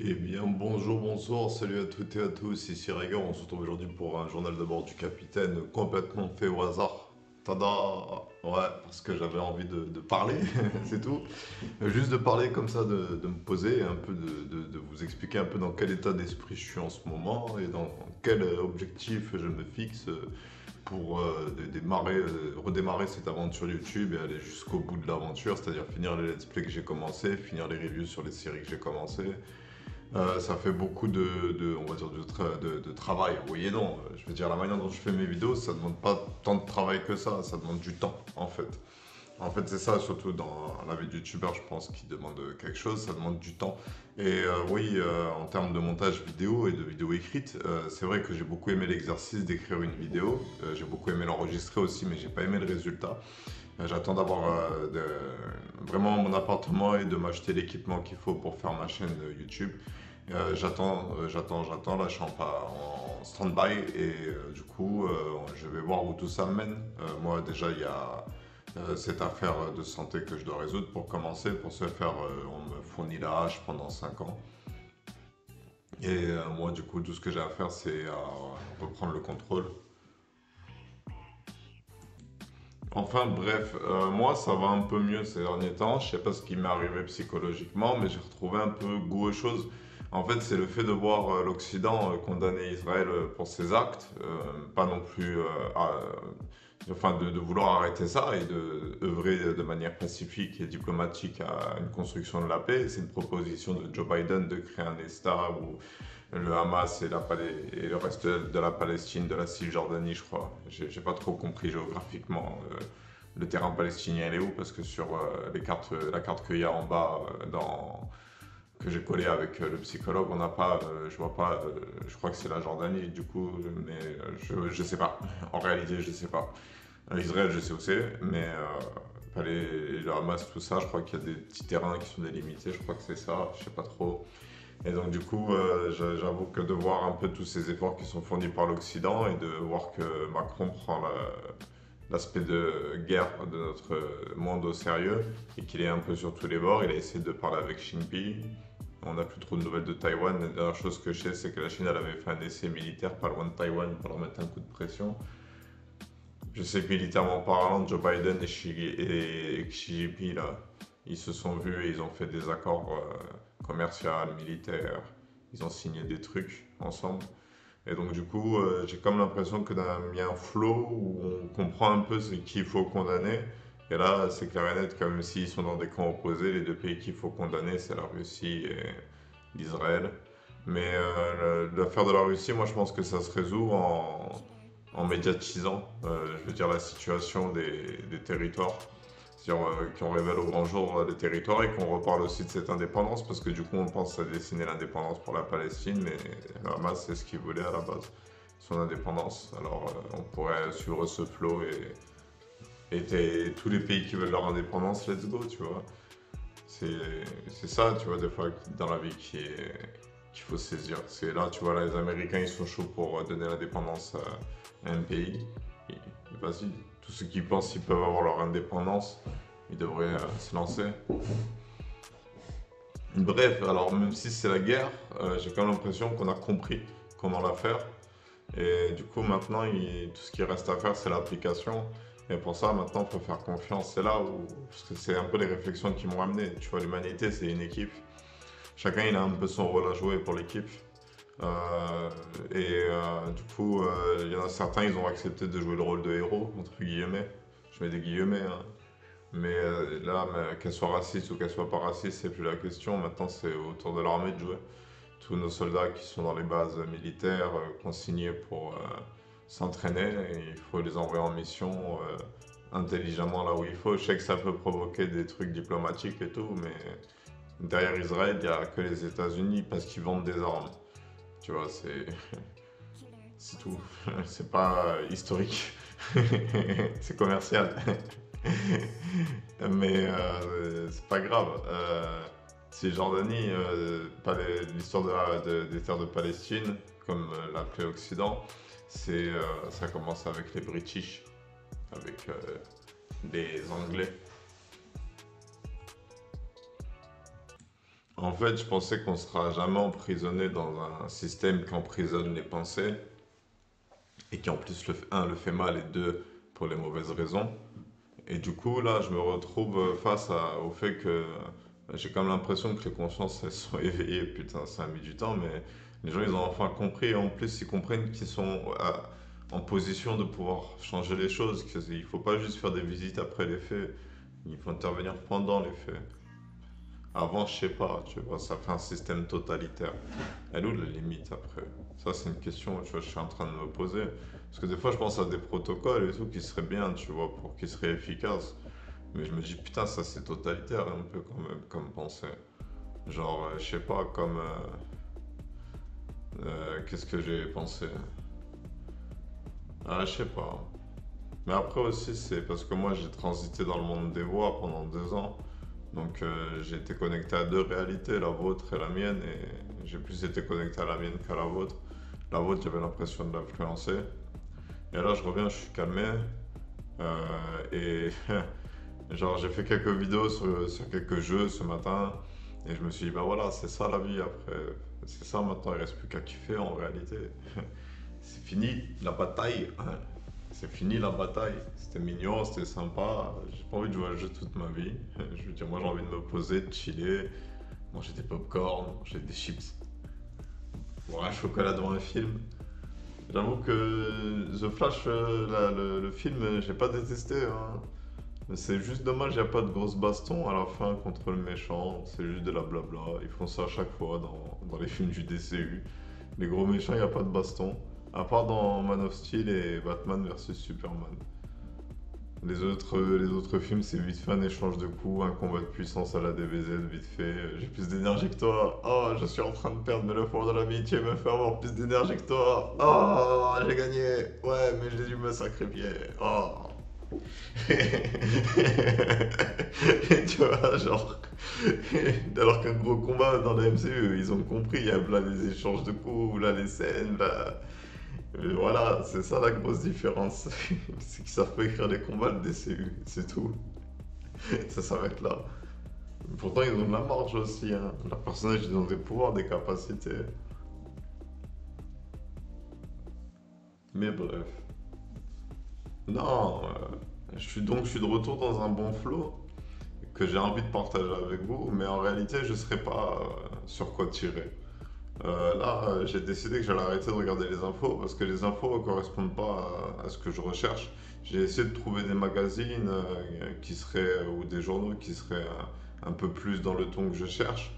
Eh bien, bonjour, bonsoir, salut à toutes et à tous, ici Régor, on se retrouve aujourd'hui pour un journal de bord du capitaine complètement fait au hasard. Tada! Ouais, parce que j'avais envie de parler, c'est tout. Juste de parler comme ça, de me poser, et un peu de vous expliquer un peu dans quel état d'esprit je suis en ce moment et dans quel objectif je me fixe pour redémarrer cette aventure YouTube et aller jusqu'au bout de l'aventure, c'est-à-dire finir les let's play que j'ai commencé, finir les reviews sur les séries que j'ai commencé. Ça fait beaucoup on va dire de travail, oui et non. Je veux dire, la manière dont je fais mes vidéos, ça demande pas tant de travail que ça demande du temps, en fait. En fait, c'est ça, surtout dans la vie de youtubeur, je pense, qui demande quelque chose, ça demande du temps. Et oui, en termes de montage vidéo et de vidéo écrite, c'est vrai que j'ai beaucoup aimé l'exercice d'écrire une vidéo. J'ai beaucoup aimé l'enregistrer aussi, mais j'ai pas aimé le résultat. J'attends d'avoir vraiment mon appartement et de m'acheter l'équipement qu'il faut pour faire ma chaîne YouTube. J'attends. Là, je suis en stand-by et du coup, je vais voir où tout ça me mène. Moi, déjà, il y a cette affaire de santé que je dois résoudre pour commencer. Pour ce faire, on me fournit la hache pendant 5 ans. Et moi, du coup, tout ce que j'ai à faire, c'est reprendre le contrôle. Enfin bref, moi ça va un peu mieux ces derniers temps. Je sais pas ce qui m'est arrivé psychologiquement, mais j'ai retrouvé un peu goût aux choses. En fait, c'est le fait de voir l'Occident condamner Israël pour ses actes, pas non plus, enfin de vouloir arrêter ça et de œuvrer de manière pacifique et diplomatique à une construction de la paix. C'est une proposition de Joe Biden de créer un État où le Hamas et le reste de la Palestine, de la Cisjordanie, je crois. J'ai pas trop compris géographiquement le terrain palestinien il est où, parce que sur la carte qu'il y a en bas que j'ai collé avec le psychologue, on n'a pas, je vois pas, je crois que c'est la Jordanie du coup, mais je sais pas. En réalité, je sais pas. Israël, je sais où c'est, mais le Hamas, tout ça, je crois qu'il y a des petits terrains qui sont délimités, je crois que c'est ça, je sais pas trop. Et donc du coup, j'avoue que de voir un peu tous ces efforts qui sont fournis par l'Occident et de voir que Macron prend l'aspect de guerre de notre monde au sérieux et qu'il est un peu sur tous les bords, il a essayé de parler avec Xi Jinping. On n'a plus trop de nouvelles de Taïwan. La dernière chose que je sais, c'est que la Chine elle avait fait un essai militaire pas loin de Taïwan pour leur mettre un coup de pression. Je sais que militairement parlant, Joe Biden et Xi Jinping, là, ils se sont vus et ils ont fait des accords commerciaux, militaires. Ils ont signé des trucs ensemble. Et donc, du coup, j'ai comme l'impression que a mis un flow où on comprend un peu ce qu'il faut condamner. Et là, c'est clair et net, comme s'ils sont dans des camps opposés, les deux pays qu'il faut condamner, c'est la Russie et l'Israël. Mais l'affaire de la Russie, moi, je pense que ça se résout en médiatisant, je veux dire, la situation des territoires. C'est-à-dire qu'on révèle au grand jour les territoires et qu'on reparle aussi de cette indépendance, parce que du coup, on pense à dessiner l'indépendance pour la Palestine, mais le Hamas, c'est ce qu'il voulait à la base, son indépendance. Alors, on pourrait suivre ce flow et tous les pays qui veulent leur indépendance, let's go, tu vois. C'est ça, tu vois, des fois, dans la vie qu'il faut saisir. C'est là, tu vois, là, les Américains, ils sont chauds pour donner l'indépendance à un pays. Et, vas-y, tous ceux qui pensent qu'ils peuvent avoir leur indépendance, ils devraient se lancer. Bref, alors même si c'est la guerre, j'ai quand même l'impression qu'on a compris comment la faire. Et du coup, maintenant, tout ce qui reste à faire, c'est l'application. Et pour ça, maintenant, il faut faire confiance. C'est là où, parce que c'est un peu les réflexions qui m'ont amené. Tu vois, l'humanité, c'est une équipe. Chacun, il a un peu son rôle à jouer pour l'équipe. Du coup, il y en a certains, ils ont accepté de jouer le rôle de héros, entre guillemets. Je mets des guillemets, hein. Mais là, qu'elle soit raciste ou qu'elle soit pas raciste, c'est plus la question. Maintenant, c'est au tour de l'armée de jouer. Tous nos soldats qui sont dans les bases militaires, consignés pour s'entraîner, et il faut les envoyer en mission intelligemment là où il faut. Je sais que ça peut provoquer des trucs diplomatiques et tout, mais derrière Israël, il n'y a que les États-Unis parce qu'ils vendent des armes. Tu vois, c'est tout. C'est pas historique. C'est commercial. Mais c'est pas grave. Cisjordanie, l'histoire des terres de Palestine, comme l'appelait l'Occident, ça commence avec les British, avec les Anglais. En fait, je pensais qu'on sera jamais emprisonné dans un système qui emprisonne les pensées et qui en plus, un, le fait mal et deux, pour les mauvaises raisons. Et du coup, là, je me retrouve au fait que j'ai comme l'impression que les consciences, elles sont éveillées. Putain, ça a mis du temps, mais les gens, ils ont enfin compris. Et en plus, ils comprennent qu'ils sont en position de pouvoir changer les choses. Il ne faut pas juste faire des visites après les faits. Il faut intervenir pendant les faits. Avant, je sais pas, tu vois, ça fait un système totalitaire. Elle est où la limite après? Ça, c'est une question, tu vois, je suis en train de me poser. Parce que des fois, je pense à des protocoles et tout qui seraient bien, tu vois, pour qu'ils seraient efficaces. Mais je me dis, putain, ça c'est totalitaire un peu quand même, comme pensée. Genre, je sais pas, qu'est-ce que j'ai pensé? Ah, je sais pas. Mais après aussi, c'est parce que moi, j'ai transité dans le monde des voix pendant 2 ans. Donc, j'ai été connecté à deux réalités, la vôtre et la mienne. Et j'ai plus été connecté à la mienne qu'à la vôtre. La vôtre, j'avais l'impression de l'influencer. Et là, je reviens, je suis calmé. Et genre, j'ai fait quelques vidéos sur quelques jeux ce matin. Et je me suis dit, bah voilà, c'est ça la vie après. C'est ça maintenant, il reste plus qu'à kiffer en réalité. C'est fini la bataille. C'est fini la bataille. C'était mignon, c'était sympa. J'ai pas envie de jouer à un jeu toute ma vie. Je veux dire, moi j'ai envie de me poser, de chiller, manger des pop-corn, manger des chips, boire un chocolat devant un film. J'avoue que The Flash, le film, j'ai pas détesté, hein. Mais c'est juste dommage, il n'y a pas de grosse baston à la fin contre le méchant. C'est juste de la blabla. Ils font ça à chaque fois dans les films du DCU. Les gros méchants, il n'y a pas de baston. À part dans Man of Steel et Batman versus Superman. Les autres films, c'est vite fait un échange de coups, un combat de puissance à la DBZ, vite fait. J'ai plus d'énergie que toi. Oh, je suis en train de perdre, mais le fort de l'amitié me fait avoir plus d'énergie que toi. Oh, j'ai gagné. Ouais, mais j'ai dû me sacrifier. Oh. Tu vois, genre. Alors qu'un gros combat dans la MCU, ils ont compris, il y a là les échanges de coups, là les scènes, là. Voilà, c'est ça la grosse différence. C'est qu'ils savent pas écrire les combats le DCU, c'est tout. Ça s'arrête là. Pourtant, ils ont de la marge aussi, hein. Leurs personnages, ils ont des pouvoirs, des capacités. Mais bref. Non, je suis de retour dans un bon flow que j'ai envie de partager avec vous, mais en réalité, je ne sais pas sur quoi tirer. Là, j'ai décidé que j'allais arrêter de regarder les infos parce que les infos ne correspondent pas à ce que je recherche. J'ai essayé de trouver des magazines qui seraient, ou des journaux qui seraient un peu plus dans le ton que je cherche,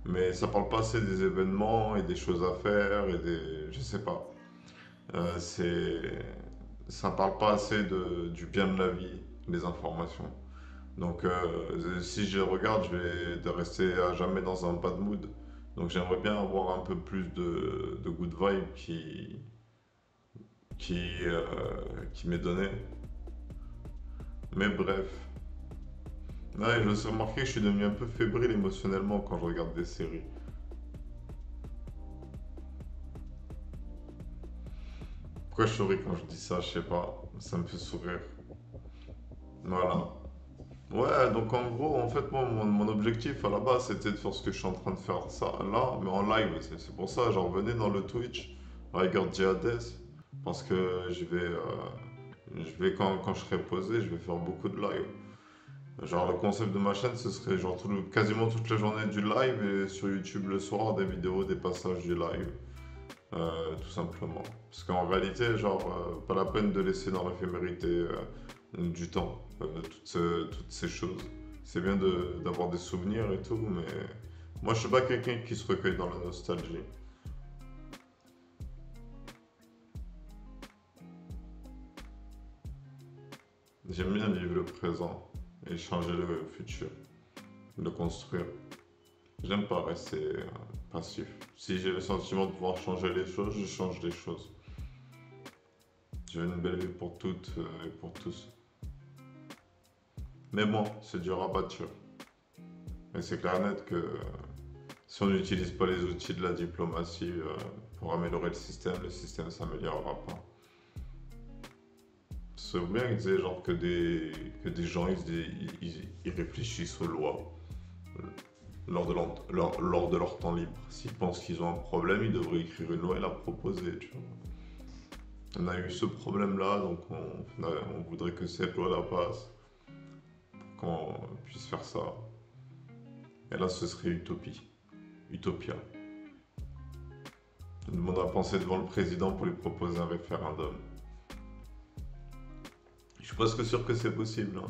mais ça parle pas assez des événements et des choses à faire et des, je sais pas. C'est, ça parle pas assez du bien de la vie, les informations. Donc, si je les regarde, je vais de rester à jamais dans un bad mood. Donc, j'aimerais bien avoir un peu plus de good vibe qui, euh, qui m'est donné. Mais bref. Ouais, je me suis remarqué que je suis devenu un peu fébrile émotionnellement quand je regarde des séries. Pourquoi je souris quand je dis ça, je sais pas. Ça me fait sourire. Voilà. Ouais, donc en gros, en fait, moi, mon objectif à la base, c'était de faire ce que je suis en train de faire ça là, mais en live. C'est pour ça, j'en revenais dans le Twitch, avec Hades, parce que je vais quand je serai posé, je vais faire beaucoup de live. Genre, le concept de ma chaîne, ce serait genre quasiment toute la journée du live et sur YouTube le soir, des vidéos, des passages du live, tout simplement. Parce qu'en réalité, genre, pas la peine de laisser dans l'éphémérité du temps, toutes ces choses. C'est bien d'avoir des souvenirs et tout, mais moi je suis pas quelqu'un qui se recueille dans la nostalgie. J'aime bien vivre le présent et changer le futur, le construire. J'aime pas rester passif. Si j'ai le sentiment de pouvoir changer les choses, je change les choses. Je veux une belle vie pour toutes et pour tous. Mais bon, c'est dur à bâtir. Et c'est clair net que si on n'utilise pas les outils de la diplomatie pour améliorer le système s'améliorera pas. C'est bien qu'ils disaient genre que des gens ils réfléchissent aux lois. lors de leur temps libre. S'ils pensent qu'ils ont un problème, ils devraient écrire une loi et la proposer, tu vois. On a eu ce problème-là, donc on voudrait que cette loi-là passe, qu'on puisse faire ça. Et là, ce serait utopie. Utopia. On demande à penser devant le président pour lui proposer un référendum. Je suis presque sûr que c'est possible, hein.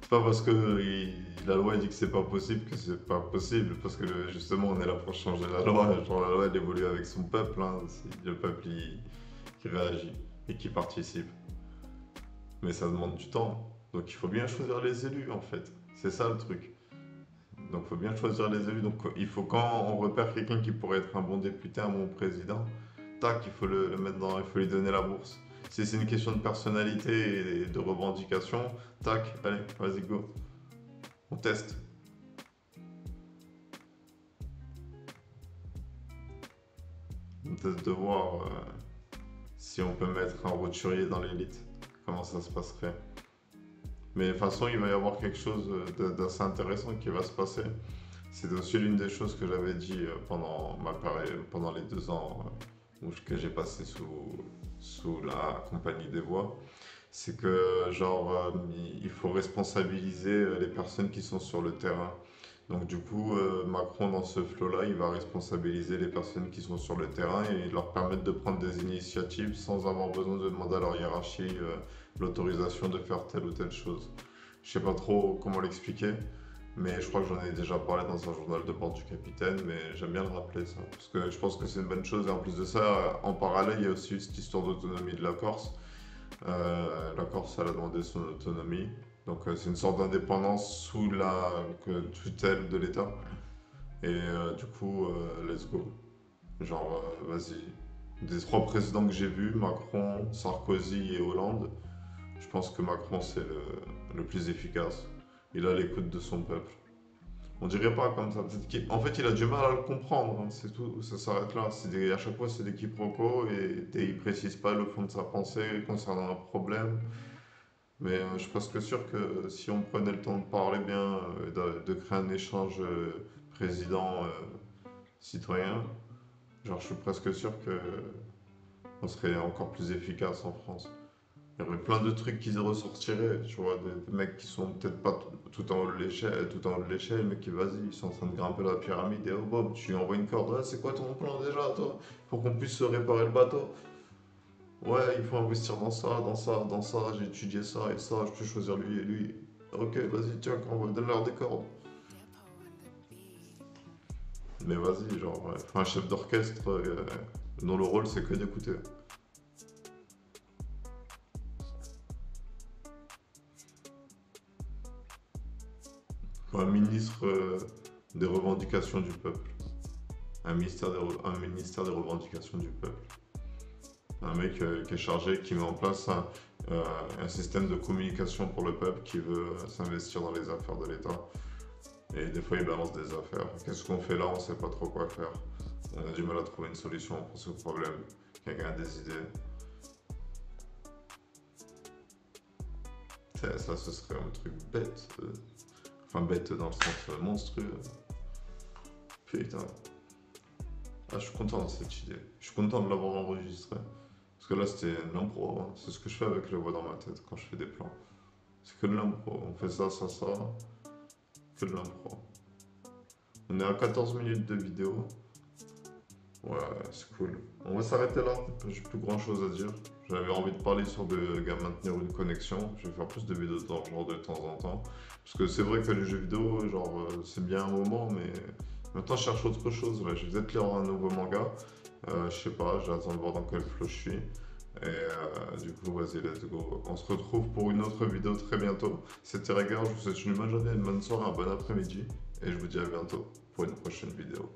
C'est pas parce que la loi dit que c'est pas possible que c'est pas possible, parce que justement on est là pour changer la loi. Genre la loi elle évolue avec son peuple, hein. C'est le peuple qui réagit et qui participe. Mais ça demande du temps. Donc il faut bien choisir les élus en fait. C'est ça le truc. Donc il faut bien choisir les élus. Donc il faut quand on repère quelqu'un qui pourrait être un bon député, un bon président, tac, il faut le mettre dans, il faut lui donner la bourse. Si c'est une question de personnalité et de revendication, tac, allez, vas-y, go. On teste. On teste de voir si on peut mettre un roturier dans l'élite. Comment ça se passerait. Mais de toute façon, il va y avoir quelque chose d'assez intéressant qui va se passer. C'est aussi l'une des choses que j'avais dit pendant ma période, pendant les 2 ans que j'ai passé sous la Compagnie des Voix. C'est que, genre, il faut responsabiliser les personnes qui sont sur le terrain. Donc, du coup, Macron, dans ce flot-là, il va responsabiliser les personnes qui sont sur le terrain et leur permettre de prendre des initiatives sans avoir besoin de demander à leur hiérarchie l'autorisation de faire telle ou telle chose. Je sais pas trop comment l'expliquer, mais je crois que j'en ai déjà parlé dans un journal de bord du capitaine, mais j'aime bien le rappeler ça, parce que je pense que c'est une bonne chose. Et en plus de ça, en parallèle, il y a aussi cette histoire d'autonomie de la Corse. La Corse, elle a demandé son autonomie. Donc c'est une sorte d'indépendance sous la tutelle de l'État. Et du coup, let's go. Genre, vas-y. Des 3 présidents que j'ai vus, Macron, Sarkozy et Hollande, je pense que Macron c'est le plus efficace. Il a l'écoute de son peuple. On dirait pas comme ça. En fait, il a du mal à le comprendre, hein, c'est tout. Ça s'arrête là. À chaque fois, c'est des quiproquos et il précise pas le fond de sa pensée concernant un problème. Mais je suis presque sûr que si on prenait le temps de parler bien, de créer un échange président-citoyen, genre je suis presque sûr que on serait encore plus efficace en France. Il y aurait plein de trucs qui ressortiraient, tu vois, des mecs qui sont peut-être pas tout en haut de l'échelle, mais qui vas-y, ils sont en train de grimper la pyramide et oh Bob, tu lui envoies une corde, ah, c'est quoi ton plan déjà, toi, pour qu'on puisse se réparer le bateau? Ouais, il faut investir dans ça, dans ça, dans ça, j'ai étudié ça et ça, je peux choisir lui et lui. Ok, vas-y, tiens, on va donner-leur des cordes. Mais vas-y, genre, ouais, faut un chef d'orchestre dont le rôle c'est que d'écouter. Faut un ministre des revendications du peuple. Un ministère des revendications du peuple. Un mec qui est chargé, qui met en place un système de communication pour le peuple qui veut s'investir dans les affaires de l'État. Et des fois, il balance des affaires. Qu'est-ce qu'on fait là? On sait pas trop quoi faire. On a du mal à trouver une solution pour ce problème. Quelqu'un a des idées? Ça, ce serait un truc bête. Enfin, bête dans le sens monstrueux. Putain. Ah, je suis content de cette idée. Je suis content de l'avoir enregistré. Parce que là, c'était de l'impro, hein. C'est ce que je fais avec les voix dans ma tête quand je fais des plans. C'est que de l'impro. On fait ça, ça, ça. Que de l'impro. On est à 14 minutes de vidéo. Ouais, c'est cool. On va s'arrêter là. J'ai plus grand chose à dire. J'avais envie de parler sur maintenir une connexion. Je vais faire plus de vidéos dans le genre de temps en temps. Parce que c'est vrai que les jeux vidéo, genre, c'est bien un moment, mais maintenant je cherche autre chose. Là. Je vais peut-être lire un nouveau manga. Je sais pas, j'attends de voir dans quel flow je suis. Et du coup, vas-y, let's go. On se retrouve pour une autre vidéo très bientôt. C'était Régard, je vous souhaite une bonne journée, une bonne soirée, un bon après-midi. Et je vous dis à bientôt pour une prochaine vidéo.